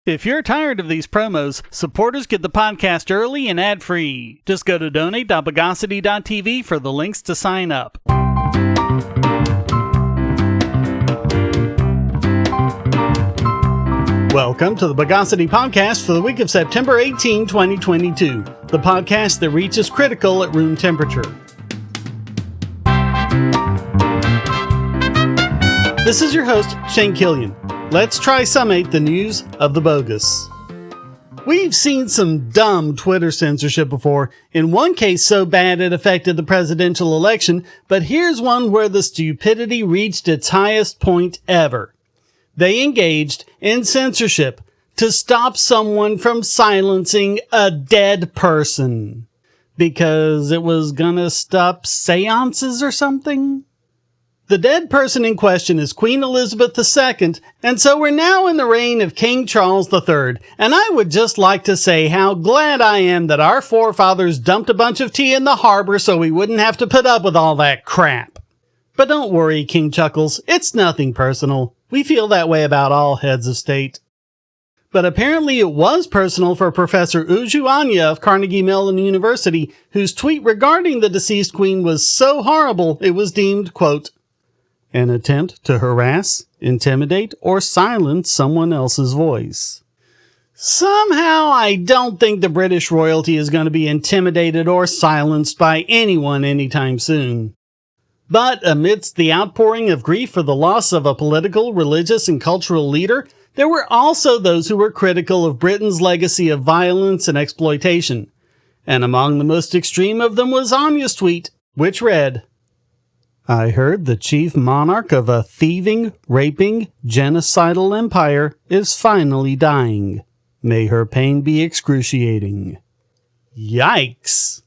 If you're tired of these promos, supporters get the podcast early and ad-free. Just go to donate.bogosity.tv for the links to sign up. Welcome to the Bogosity Podcast for the week of September 18, 2022, the podcast that reaches critical at room temperature. This is your host, Shane Killian. Let's try summate the news of the bogus. We've seen some dumb Twitter censorship before, in one case so bad it affected the presidential election, but here's one where the stupidity reached its highest point ever. They engaged in censorship to stop someone from silencing a dead person. Because it was gonna stop seances or something? The dead person in question is Queen Elizabeth II, and so we're now in the reign of King Charles III, and I would just like to say how glad I am that our forefathers dumped a bunch of tea in the harbor so we wouldn't have to put up with all that crap. But don't worry, King Chuckles, it's nothing personal. We feel that way about all heads of state. But apparently it was personal for Professor Uju Anya of Carnegie Mellon University, whose tweet regarding the deceased queen was so horrible it was deemed, quote, an attempt to harass, intimidate, or silence someone else's voice. Somehow I don't think the British royalty is going to be intimidated or silenced by anyone anytime soon. But amidst the outpouring of grief for the loss of a political, religious, and cultural leader, there were also those who were critical of Britain's legacy of violence and exploitation. And among the most extreme of them was Anya's tweet, which read, I heard the chief monarch of a thieving, raping, genocidal empire is finally dying. May her pain be excruciating. Yikes.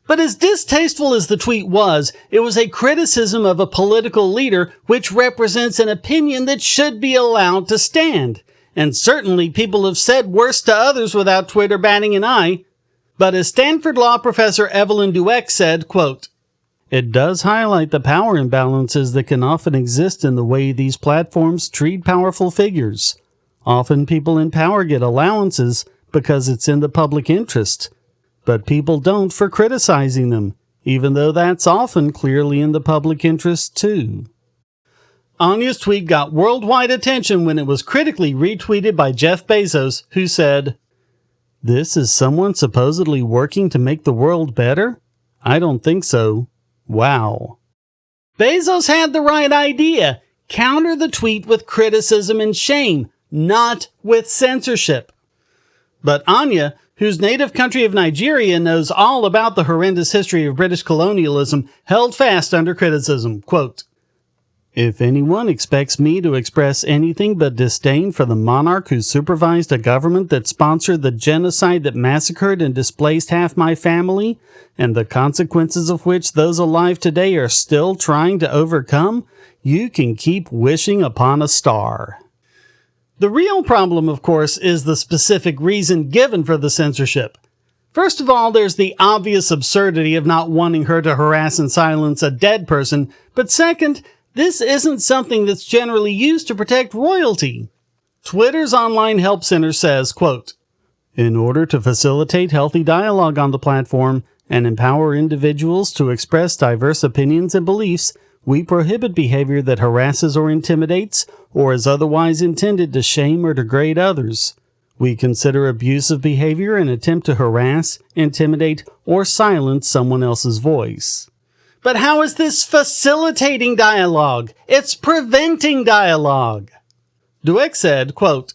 But as distasteful as the tweet was, it was a criticism of a political leader which represents an opinion that should be allowed to stand. And certainly people have said worse to others without Twitter batting an eye. But as Stanford Law professor Evelyn Douek said, quote, it does highlight the power imbalances that can often exist in the way these platforms treat powerful figures. Often people in power get allowances because it's in the public interest, but people don't for criticizing them, even though that's often clearly in the public interest too. Anya's tweet got worldwide attention when it was critically retweeted by Jeff Bezos, who said, this is someone supposedly working to make the world better? I don't think so. Wow. Bezos had the right idea. Counter the tweet with criticism and shame, not with censorship. But Anya, whose native country of Nigeria knows all about the horrendous history of British colonialism, held fast under criticism. Quote, if anyone expects me to express anything but disdain for the monarch who supervised a government that sponsored the genocide that massacred and displaced half my family, and the consequences of which those alive today are still trying to overcome, you can keep wishing upon a star. The real problem, of course, is the specific reason given for the censorship. First of all, there's the obvious absurdity of not wanting her to harass and silence a dead person, but second, this isn't something that's generally used to protect royalty. Twitter's Online Help Center says, quote, in order to facilitate healthy dialogue on the platform and empower individuals to express diverse opinions and beliefs, we prohibit behavior that harasses or intimidates or is otherwise intended to shame or degrade others. We consider abusive behavior an attempt to harass, intimidate, or silence someone else's voice. But how is this facilitating dialogue? It's preventing dialogue. Douek said, quote,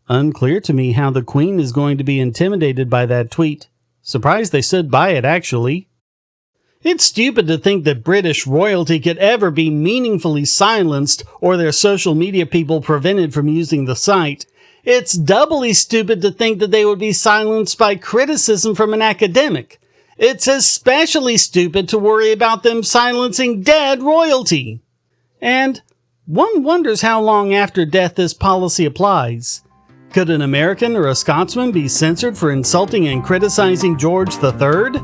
unclear to me how the Queen is going to be intimidated by that tweet. Surprised they stood by it, actually. It's stupid to think that British royalty could ever be meaningfully silenced or their social media people prevented from using the site. It's doubly stupid to think that they would be silenced by criticism from an academic. It's especially stupid to worry about them silencing dead royalty. And one wonders how long after death this policy applies. Could an American or a Scotsman be censored for insulting and criticizing George III?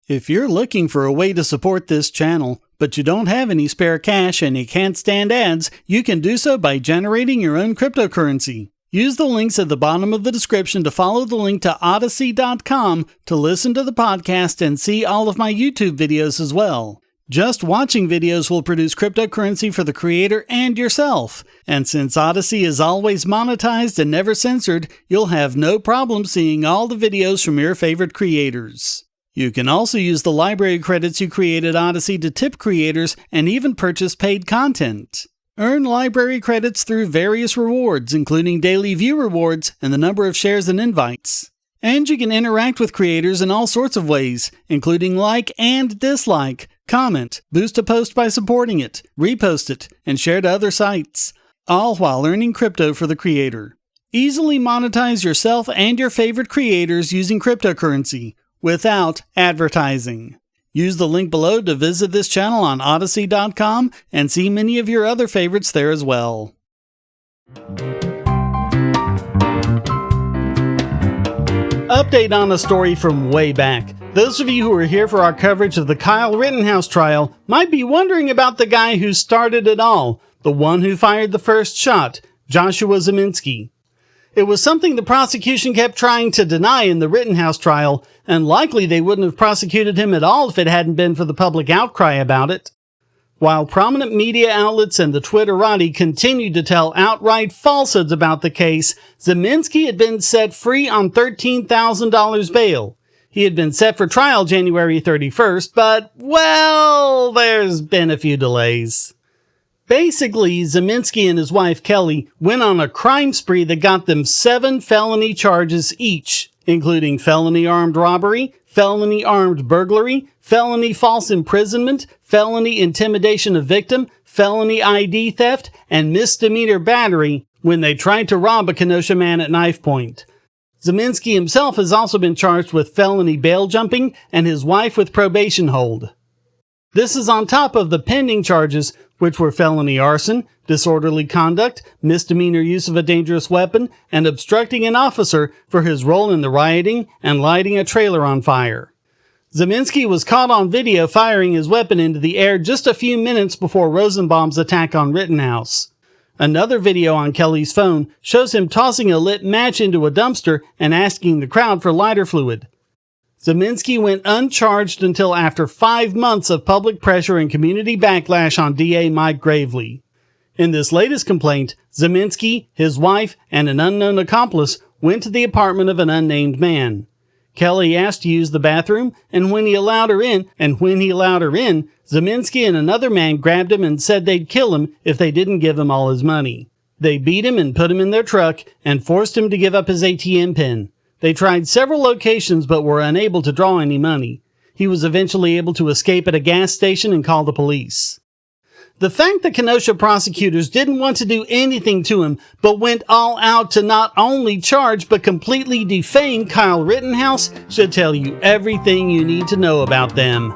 If you're looking for a way to support this channel, but you don't have any spare cash and you can't stand ads, you can do so by generating your own cryptocurrency. Use the links at the bottom of the description to follow the link to Odysee.com to listen to the podcast and see all of my YouTube videos as well. Just watching videos will produce cryptocurrency for the creator and yourself. And since Odysee is always monetized and never censored, you'll have no problem seeing all the videos from your favorite creators. You can also use the library credits you create at Odysee to tip creators and even purchase paid content. Earn library credits through various rewards, including daily view rewards and the number of shares and invites. And you can interact with creators in all sorts of ways, including like and dislike, comment, boost a post by supporting it, repost it, and share to other sites, all while earning crypto for the creator. Easily monetize yourself and your favorite creators using cryptocurrency without advertising. Use the link below to visit this channel on Odysee.com and see many of your other favorites there as well. Update on a story from way back. Those of you who were here for our coverage of the Kyle Rittenhouse trial might be wondering about the guy who started it all, the one who fired the first shot, Joshua Ziminski. It was something the prosecution kept trying to deny in the Rittenhouse trial, and likely they wouldn't have prosecuted him at all if it hadn't been for the public outcry about it. While prominent media outlets and the Twitterati continued to tell outright falsehoods about the case, Ziminski had been set free on $13,000 bail. He had been set for trial January 31st, but, well, there's been a few delays. Basically, Ziminski and his wife Kelly went on a crime spree that got them 7 felony charges each, including felony armed robbery, felony armed burglary, felony false imprisonment, felony intimidation of victim, felony ID theft, and misdemeanor battery when they tried to rob a Kenosha man at knife point. Ziminski himself has also been charged with felony bail jumping and his wife with probation hold. This is on top of the pending charges, which were felony arson, disorderly conduct, misdemeanor use of a dangerous weapon, and obstructing an officer for his role in the rioting and lighting a trailer on fire. Ziminski was caught on video firing his weapon into the air just a few minutes before Rosenbaum's attack on Rittenhouse. Another video on Kelly's phone shows him tossing a lit match into a dumpster and asking the crowd for lighter fluid. Ziminski went uncharged until after 5 months of public pressure and community backlash on DA Mike Gravely. In this latest complaint, Ziminski, his wife, and an unknown accomplice went to the apartment of an unnamed man. Kelly asked to use the bathroom, and when he allowed her in, Ziminski and another man grabbed him and said they'd kill him if they didn't give him all his money. They beat him and put him in their truck and forced him to give up his ATM pin. They tried several locations but were unable to draw any money. He was eventually able to escape at a gas station and call the police. The fact that Kenosha prosecutors didn't want to do anything to him but went all out to not only charge but completely defame Kyle Rittenhouse should tell you everything you need to know about them.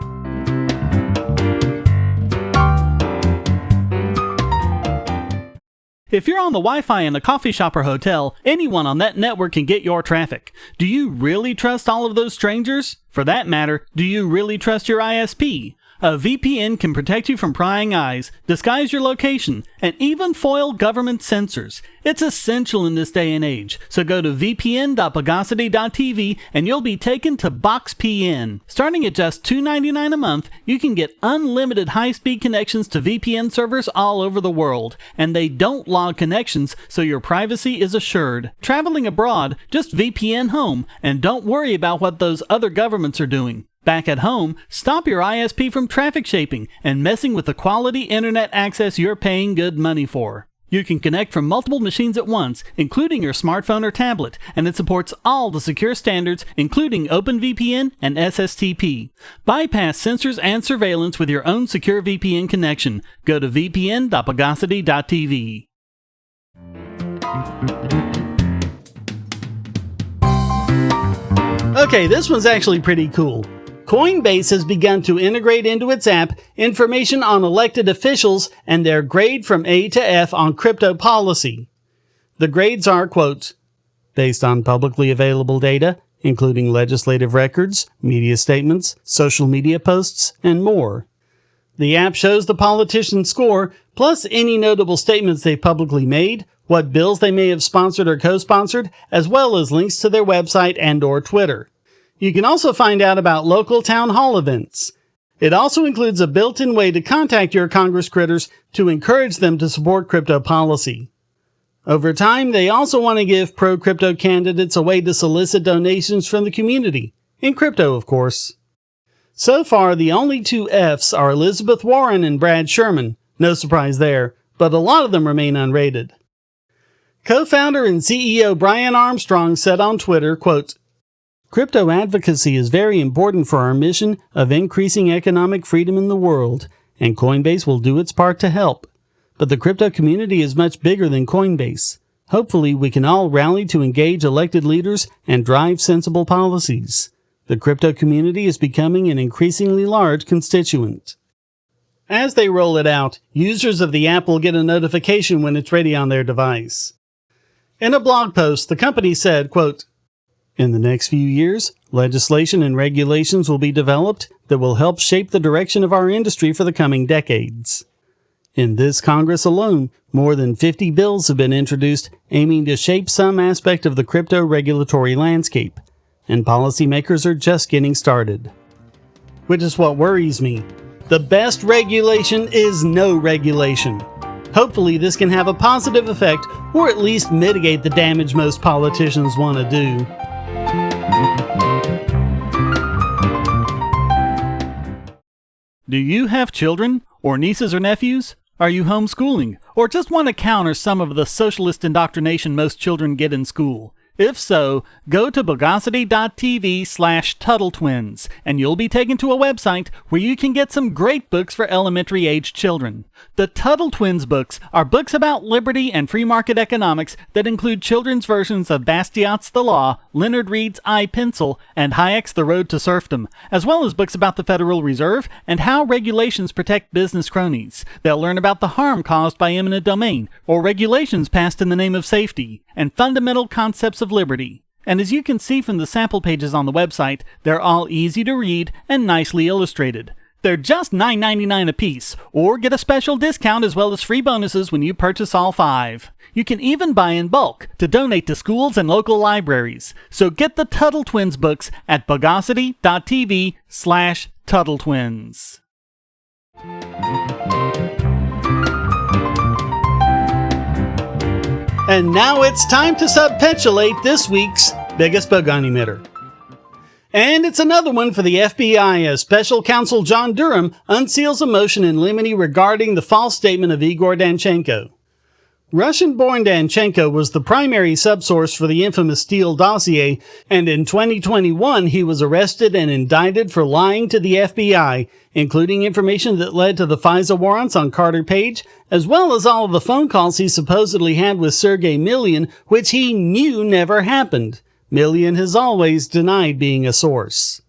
If you're on the Wi-Fi in a coffee shop or hotel, anyone on that network can get your traffic. Do you really trust all of those strangers? For that matter, do you really trust your ISP? A VPN can protect you from prying eyes, disguise your location, and even foil government censors. It's essential in this day and age, so go to vpn.bogosity.tv and you'll be taken to BoxPN. Starting at just $2.99 a month, you can get unlimited high-speed connections to VPN servers all over the world, and they don't log connections, so your privacy is assured. Traveling abroad, just VPN home, and don't worry about what those other governments are doing. Back at home, stop your ISP from traffic shaping and messing with the quality internet access you're paying good money for. You can connect from multiple machines at once, including your smartphone or tablet, and it supports all the secure standards, including OpenVPN and SSTP. Bypass censors and surveillance with your own secure VPN connection. Go to vpn.bogosity.tv. Okay, this one's actually pretty cool. Coinbase has begun to integrate into its app information on elected officials and their grade from A to F on crypto policy. The grades are, quote, based on publicly available data, including legislative records, media statements, social media posts, and more. The app shows the politician's score, plus any notable statements they've publicly made, what bills they may have sponsored or co-sponsored, as well as links to their website and/or Twitter. You can also find out about local town hall events. It also includes a built-in way to contact your Congress critters to encourage them to support crypto policy. Over time, they also want to give pro-crypto candidates a way to solicit donations from the community, in crypto, of course. So far, the only two Fs are Elizabeth Warren and Brad Sherman. No surprise there, but a lot of them remain unrated. Co-founder and CEO Brian Armstrong said on Twitter, quote, "Crypto advocacy is very important for our mission of increasing economic freedom in the world, and Coinbase will do its part to help. But the crypto community is much bigger than Coinbase. Hopefully, we can all rally to engage elected leaders and drive sensible policies. The crypto community is becoming an increasingly large constituent." As they roll it out, users of the app will get a notification when it's ready on their device. In a blog post, the company said, quote, "In the next few years, legislation and regulations will be developed that will help shape the direction of our industry for the coming decades. In this Congress alone, more than 50 bills have been introduced aiming to shape some aspect of the crypto regulatory landscape, and policymakers are just getting started." Which is what worries me. The best regulation is no regulation. Hopefully this can have a positive effect, or at least mitigate the damage most politicians want to do. Do you have children, or nieces or nephews? Are you homeschooling, or just want to counter some of the socialist indoctrination most children get in school? If so, go to bogosity.tv/TuttleTwins, and you'll be taken to a website where you can get some great books for elementary-aged children. The Tuttle Twins books are books about liberty and free market economics that include children's versions of Bastiat's The Law, Leonard Read's I, Pencil, and Hayek's The Road to Serfdom, as well as books about the Federal Reserve and how regulations protect business cronies. They'll learn about the harm caused by eminent domain, or regulations passed in the name of safety, and fundamental concepts of liberty. And as you can see from the sample pages on the website, they're all easy to read and nicely illustrated. They're just $9.99 a piece, or get a special discount as well as free bonuses when you purchase all 5. You can even buy in bulk to donate to schools and local libraries. So get the Tuttle Twins books at bogosity.tv/TuttleTwins. And now it's time to subpetulate this week's biggest bogon emitter. And it's another one for the FBI as Special Counsel John Durham unseals a motion in limine regarding the false statement of Igor Danchenko. Russian-born Danchenko was the primary subsource for the infamous Steele dossier, and in 2021 he was arrested and indicted for lying to the FBI, including information that led to the FISA warrants on Carter Page, as well as all of the phone calls he supposedly had with Sergey Milyan, which he knew never happened. Milyan has always denied being a source.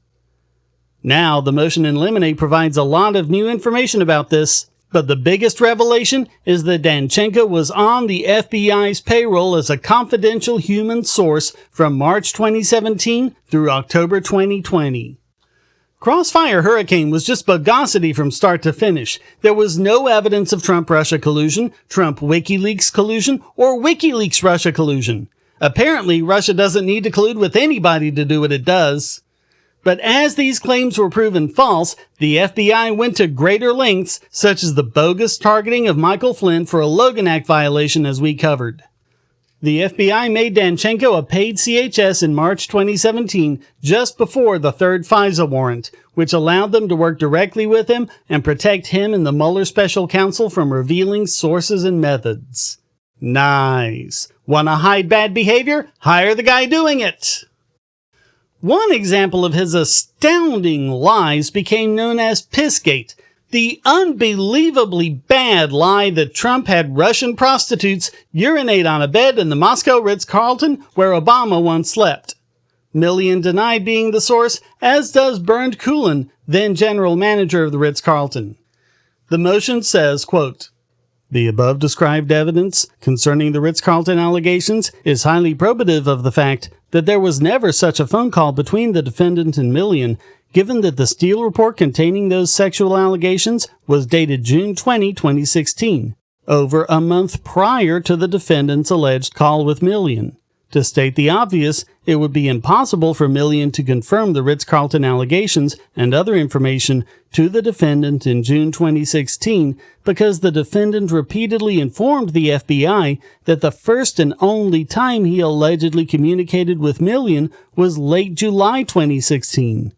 Now, the motion in limine provides a lot of new information about this, but the biggest revelation is that Danchenko was on the FBI's payroll as a confidential human source from March 2017 through October 2020. Crossfire Hurricane was just bogosity from start to finish. There was no evidence of Trump-Russia collusion, Trump-WikiLeaks collusion, or WikiLeaks-Russia collusion. Apparently, Russia doesn't need to collude with anybody to do what it does. But as these claims were proven false, the FBI went to greater lengths, such as the bogus targeting of Michael Flynn for a Logan Act violation, as we covered. The FBI made Danchenko a paid CHS in March 2017, just before the third FISA warrant, which allowed them to work directly with him and protect him and the Mueller special counsel from revealing sources and methods. Nice. Want to hide bad behavior? Hire the guy doing it. One example of his astounding lies became known as Pissgate, the unbelievably bad lie that Trump had Russian prostitutes urinate on a bed in the Moscow Ritz-Carlton where Obama once slept. Milyan denied being the source, as does Bernd Kulin, then general manager of the Ritz-Carlton. The motion says, quote, "The above described evidence concerning the Ritz-Carlton allegations is highly probative of the fact that there was never such a phone call between the defendant and Milyan, given that the Steele report containing those sexual allegations was dated June 20, 2016, over a month prior to the defendant's alleged call with Millian. To state the obvious, it would be impossible for Millian to confirm the Ritz-Carlton allegations and other information to the defendant in June 2016 because the defendant repeatedly informed the FBI that the first and only time he allegedly communicated with Millian was late July 2016.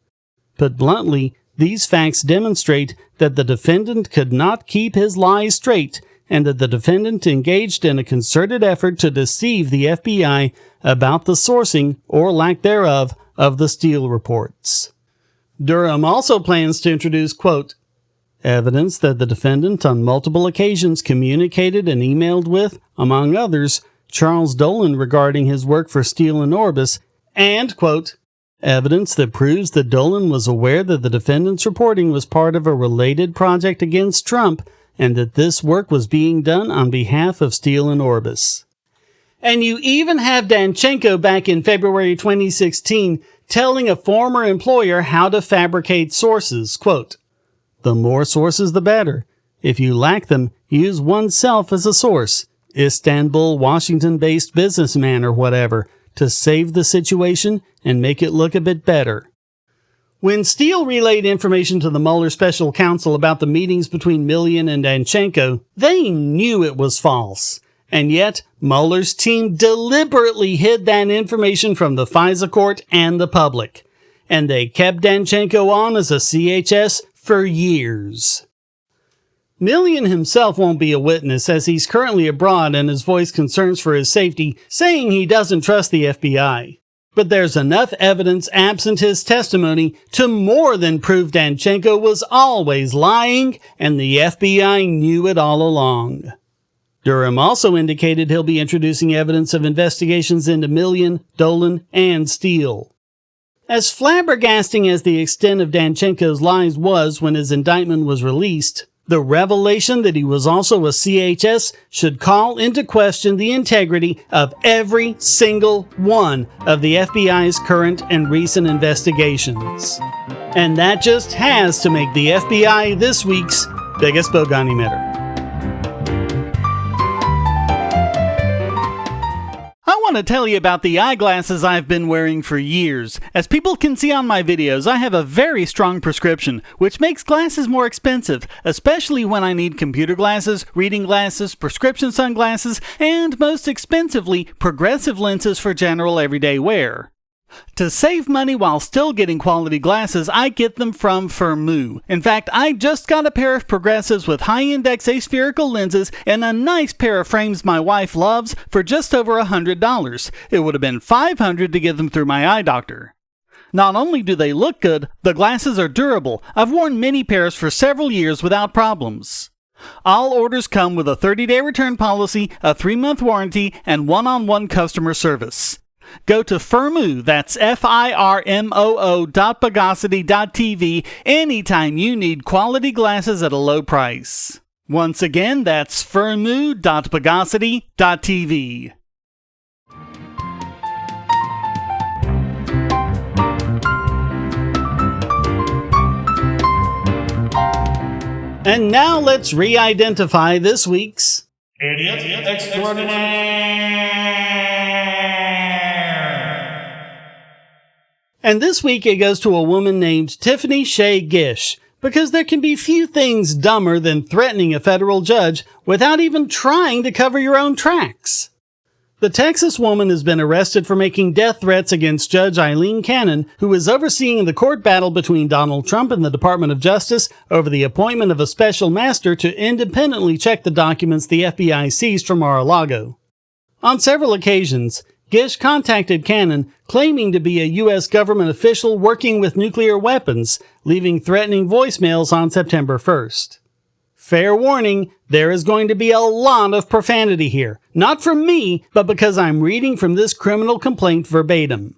Put bluntly, these facts demonstrate that the defendant could not keep his lies straight and that the defendant engaged in a concerted effort to deceive the FBI about the sourcing, or lack thereof, of the Steele reports. Durham also plans to introduce, quote, evidence that the defendant on multiple occasions communicated and emailed with, among others, Charles Dolan regarding his work for Steele and Orbis, and, quote, evidence that proves that Dolan was aware that the defendant's reporting was part of a related project against Trump and that this work was being done on behalf of Steele and Orbis. And you even have Danchenko back in February 2016 telling a former employer how to fabricate sources. Quote, the more sources, the better. If you lack them, use oneself as a source, Istanbul, Washington-based businessman or whatever, to save the situation and make it look a bit better. When Steele relayed information to the Mueller special counsel about the meetings between Millian and Danchenko, they knew it was false. And yet, Mueller's team deliberately hid that information from the FISA court and the public. And they kept Danchenko on as a CHS for years. Millian himself won't be a witness as he's currently abroad and has voiced concerns for his safety, saying he doesn't trust the FBI. But there's enough evidence absent his testimony to more than prove Danchenko was always lying and the FBI knew it all along. Durham also indicated he'll be introducing evidence of investigations into Millian, Dolan, and Steele. As flabbergasting as the extent of Danchenko's lies was when his indictment was released, the revelation that he was also a CHS should call into question the integrity of every single one of the FBI's current and recent investigations. And that just has to make the FBI this week's biggest bogon emitter. I want to tell you about the eyeglasses I've been wearing for years. As people can see on my videos, I have a very strong prescription, which makes glasses more expensive, especially when I need computer glasses, reading glasses, prescription sunglasses, and most expensively, progressive lenses for general everyday wear. To save money while still getting quality glasses, I get them from Firmoo. In fact, I just got a pair of progressives with high-index aspherical lenses and a nice pair of frames my wife loves for just over $100. It would have been $500 to get them through my eye doctor. Not only do they look good, the glasses are durable. I've worn many pairs for several years without problems. All orders come with a 30-day return policy, a 3-month warranty, and one-on-one customer service. Go to Firmoo, that's FIRMOO.Bogosity.tv anytime you need quality glasses at a low price. Once again, that's Firmoo.Bogosity.tv. And now let's re-identify this week's Idiot Extraordinaire! And this week it goes to a woman named Tiffany Shea Gish, because there can be few things dumber than threatening a federal judge without even trying to cover your own tracks. The Texas woman has been arrested for making death threats against Judge Eileen Cannon, who is overseeing the court battle between Donald Trump and the Department of Justice over the appointment of a special master to independently check the documents the FBI seized from Mar-a-Lago. On several occasions, Gish contacted Cannon, claiming to be a U.S. government official working with nuclear weapons, leaving threatening voicemails on September 1st. Fair warning, there is going to be a lot of profanity here. Not from me, but because I'm reading from this criminal complaint verbatim.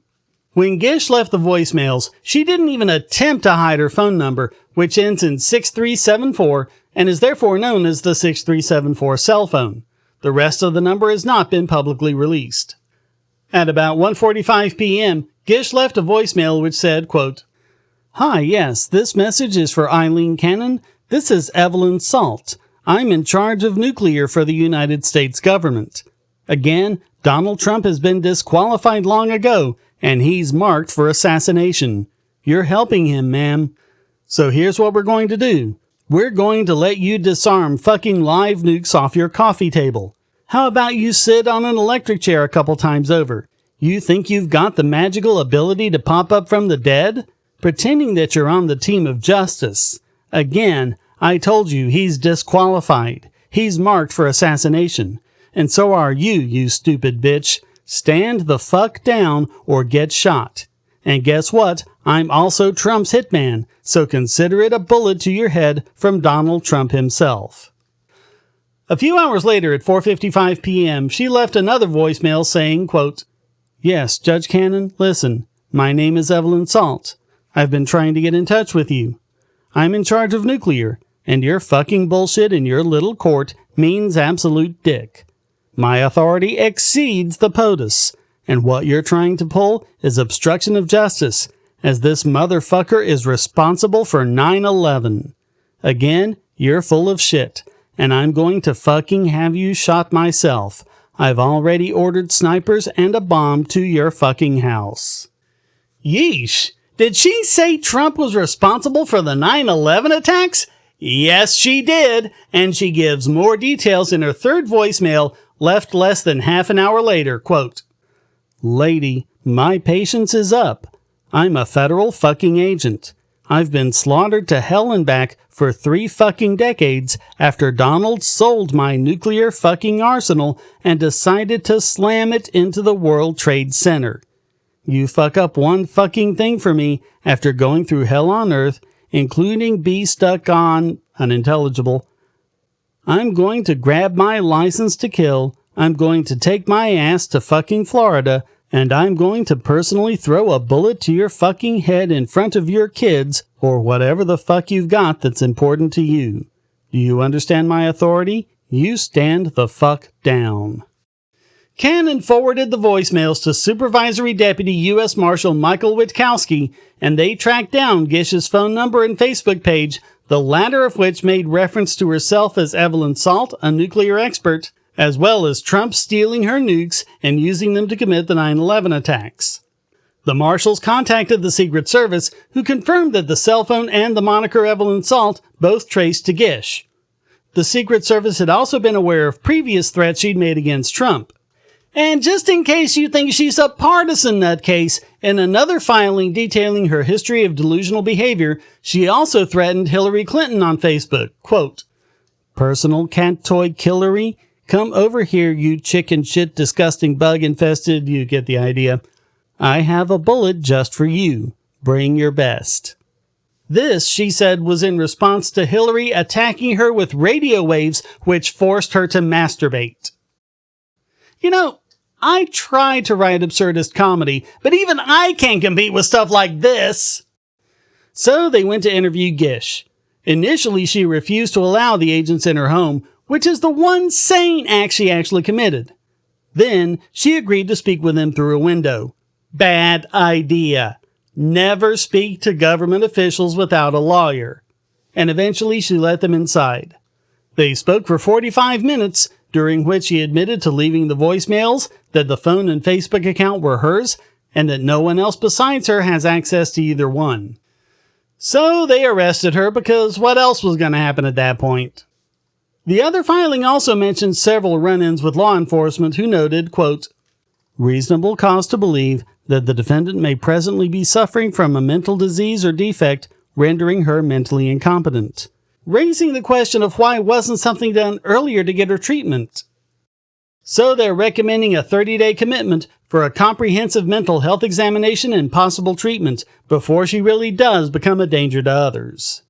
When Gish left the voicemails, she didn't even attempt to hide her phone number, which ends in 6374 and is therefore known as the 6374 cell phone. The rest of the number has not been publicly released. At about 1:45 p.m., Gish left a voicemail which said, quote, Hi, yes, this message is for Eileen Cannon. This is Evelyn Salt. I'm in charge of nuclear for the United States government. Again, Donald Trump has been disqualified long ago, and he's marked for assassination. You're helping him, ma'am. So here's what we're going to do. We're going to let you disarm fucking live nukes off your coffee table. How about you sit on an electric chair a couple times over? You think you've got the magical ability to pop up from the dead? Pretending that you're on the team of justice. Again, I told you he's disqualified. He's marked for assassination. And so are you, you stupid bitch. Stand the fuck down or get shot. And guess what? I'm also Trump's hitman, so consider it a bullet to your head from Donald Trump himself. A few hours later at 4:55 p.m., she left another voicemail saying, quote, Yes, Judge Cannon, listen. My name is Evelyn Salt. I've been trying to get in touch with you. I'm in charge of nuclear, and your fucking bullshit in your little court means absolute dick. My authority exceeds the POTUS, and what you're trying to pull is obstruction of justice, as this motherfucker is responsible for 9/11. Again, you're full of shit, and I'm going to fucking have you shot myself. I've already ordered snipers and a bomb to your fucking house. Yeesh. Did she say Trump was responsible for the 9/11 attacks? Yes, she did, and she gives more details in her third voicemail, left less than half an hour later. Quote, Lady, my patience is up. I'm a federal fucking agent. I've been slaughtered to hell and back for 3 fucking decades after Donald sold my nuclear fucking arsenal and decided to slam it into the World Trade Center. You fuck up one fucking thing for me after going through hell on earth, including be stuck on unintelligible. I'm going to grab my license to kill, I'm going to take my ass to fucking Florida, and I'm going to personally throw a bullet to your fucking head in front of your kids or whatever the fuck you've got that's important to you. Do you understand my authority? You stand the fuck down. Cannon forwarded the voicemails to Supervisory Deputy U.S. Marshal Michael Witkowski, and they tracked down Gish's phone number and Facebook page, the latter of which made reference to herself as Evelyn Salt, a nuclear expert, as well as Trump stealing her nukes and using them to commit the 9/11 attacks. The marshals contacted the Secret Service, who confirmed that the cell phone and the moniker Evelyn Salt both traced to Gish. The Secret Service had also been aware of previous threats she'd made against Trump. And just in case you think she's a partisan nutcase, in another filing detailing her history of delusional behavior, she also threatened Hillary Clinton on Facebook. Quote, Personal cat toy killery? Come over here, you chicken shit disgusting bug infested. You get the idea. I have a bullet just for you. Bring your best. This, she said, was in response to Hillary attacking her with radio waves, which forced her to masturbate. You know, I try to write absurdist comedy, but even I can't compete with stuff like this. So they went to interview Gish. Initially, she refused to allow the agents in her home, which is the one sane act she actually committed. Then she agreed to speak with them through a window. Bad idea. Never speak to government officials without a lawyer. And eventually she let them inside. They spoke for 45 minutes, during which she admitted to leaving the voicemails, that the phone and Facebook account were hers, and that no one else besides her has access to either one. So they arrested her because what else was going to happen at that point? The other filing also mentioned several run-ins with law enforcement who noted, quote, reasonable cause to believe that the defendant may presently be suffering from a mental disease or defect rendering her mentally incompetent, raising the question of why wasn't something done earlier to get her treatment. So they're recommending a 30-day commitment for a comprehensive mental health examination and possible treatment before she really does become a danger to others.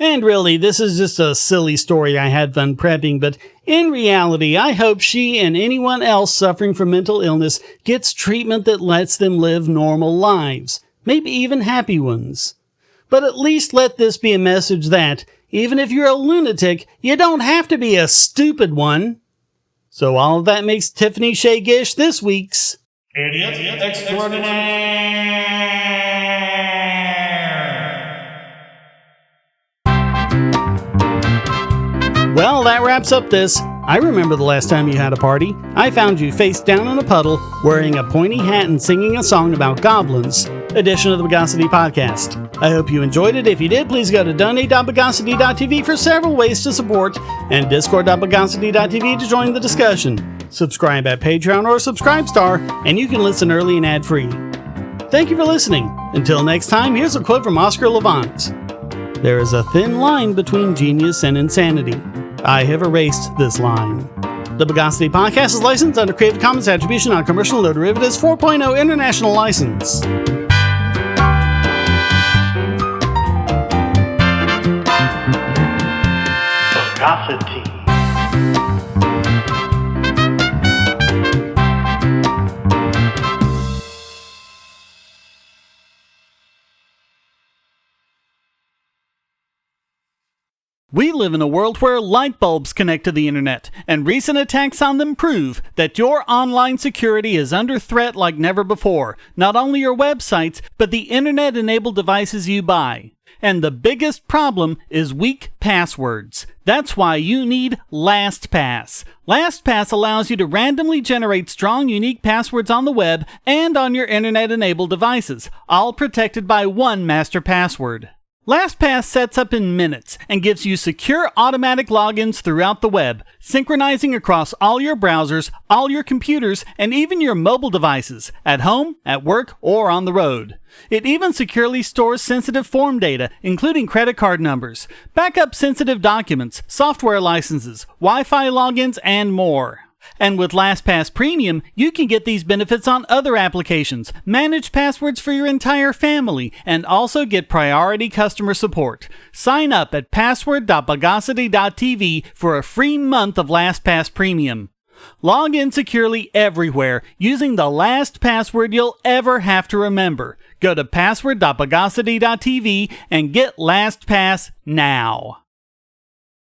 And really, this is just a silly story I had fun prepping, but in reality, I hope she and anyone else suffering from mental illness gets treatment that lets them live normal lives, maybe even happy ones. But at least let this be a message that, even if you're a lunatic, you don't have to be a stupid one. So all of that makes Tiffany Shea Gish this week's Idiot Extraordinaire. Well, that wraps up this. I remember the last time you had a party. I found you face down in a puddle, wearing a pointy hat and singing a song about goblins edition of the Bogosity Podcast. I hope you enjoyed it. If you did, please go to donate.bogosity.tv for several ways to support and discord.bogosity.tv to join the discussion. Subscribe at Patreon or Subscribestar, and you can listen early and ad-free. Thank you for listening. Until next time, here's a quote from Oscar Levant. There is a thin line between genius and insanity. I have erased this line. The Bogosity Podcast is licensed under Creative Commons Attribution Non-Commercial No Derivatives 4.0 International License. Bogosity. We live in a world where light bulbs connect to the internet, and recent attacks on them prove that your online security is under threat like never before. Not only your websites, but the internet-enabled devices you buy. And the biggest problem is weak passwords. That's why you need LastPass. LastPass allows you to randomly generate strong, unique passwords on the web and on your internet-enabled devices, all protected by one master password. LastPass sets up in minutes and gives you secure automatic logins throughout the web, synchronizing across all your browsers, all your computers, and even your mobile devices, at home, at work, or on the road. It even securely stores sensitive form data, including credit card numbers, backup sensitive documents, software licenses, Wi-Fi logins, and more. And with LastPass Premium, you can get these benefits on other applications, manage passwords for your entire family, and also get priority customer support. Sign up at password.bogosity.tv for a free month of LastPass Premium. Log in securely everywhere using the last password you'll ever have to remember. Go to password.bogosity.tv and get LastPass now.